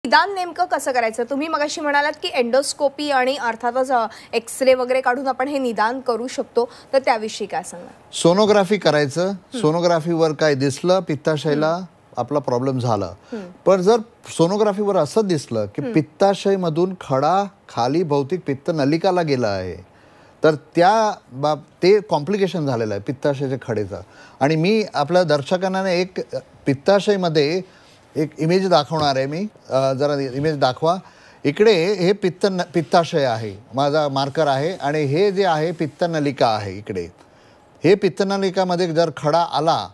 निदान नेमकं कसं करायचं? तुम्ही मगाशी म्हणालात की एंडोस्कोपी आणि अर्थातच एक्सरे वगैरे काढून आपण हे निदान करू शकतो, तर त्याविषयी काय सांगा? सोनोग्राफी करायचं. सोनोग्राफीवर काय दिसलं, पित्ताशयला आपला प्रॉब्लेम झाला. पण जर सोनोग्राफीवर असं दिसलं की पित्ताशयमधून खडा खाली भौतिक पित्त नलिकाला गेला आहे, तर ते कॉम्प्लिकेशन झालेलं आहे पित्ताशयाच्या खडेचं. आणि मी आपल्या दर्शकांना एक पित्ताशयमध्ये एक इमेज दाखवणार आहे. मी जरा इमेज दाखवा. इकडे हे पित्ताशय आहे, माझा मार्कर आहे, आणि हे जे आहे पित्तनलिका आहे. इकडे हे पित्तनलिकामध्ये जर खडा आला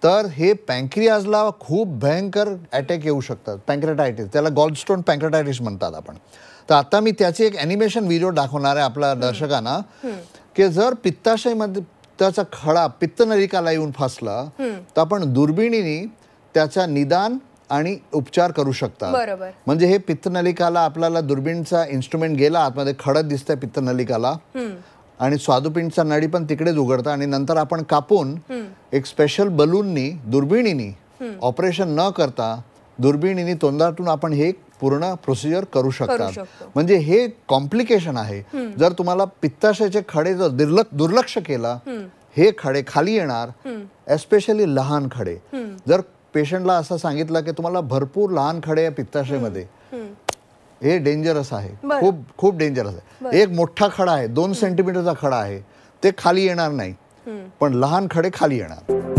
तर हे पँक्रियाजला खूप भयंकर अटॅक येऊ शकतात. पँक्रेटायटिस, त्याला गॉलस्टोन पँक्रेटायटिस म्हणतात आपण. तर आता मी त्याची एक ॲनिमेशन व्हिडिओ दाखवणार आहे आपल्या दर्शकांना, की जर पित्ताशयमध्ये त्याचा खडा पित्तनलिकाला येऊन फसला तर आपण दुर्बिणीने त्याचा निदान आणि उपचार करू शकता. बरोबर. म्हणजे हे पित्तनलिकाला आपल्याला दुर्बीणचा इन्स्ट्रुमेंट गेला, आतमध्ये खडत दिसतंय पित्तनलिकाला, आणि स्वादुपिंडचा नळी पण तिकडेच उघडतं, आणि नंतर आपण कापून एक स्पेशल बलूननी दुर्बिणीनी ऑपरेशन न करता दुर्बिणीनी तोंडातून आपण हे पूर्ण प्रोसिजर करू शकता. म्हणजे हे कॉम्प्लिकेशन आहे. जर तुम्हाला पित्ताशयाचे खडे जर दुर्लक्ष केला, हे खडे खाली येणार, एस्पेशली लहान खडे. जर पेशंटला असं सांगितलं की तुम्हाला भरपूर लहान खडे आहे पित्ताशयामध्ये, हे डेंजरस आहे, खूप खूप डेंजरस आहे. एक मोठा खडा आहे, 2 सेंटीमीटरचा खडा आहे, ते खाली येणार नाही, पण लहान खडे खाली येणार.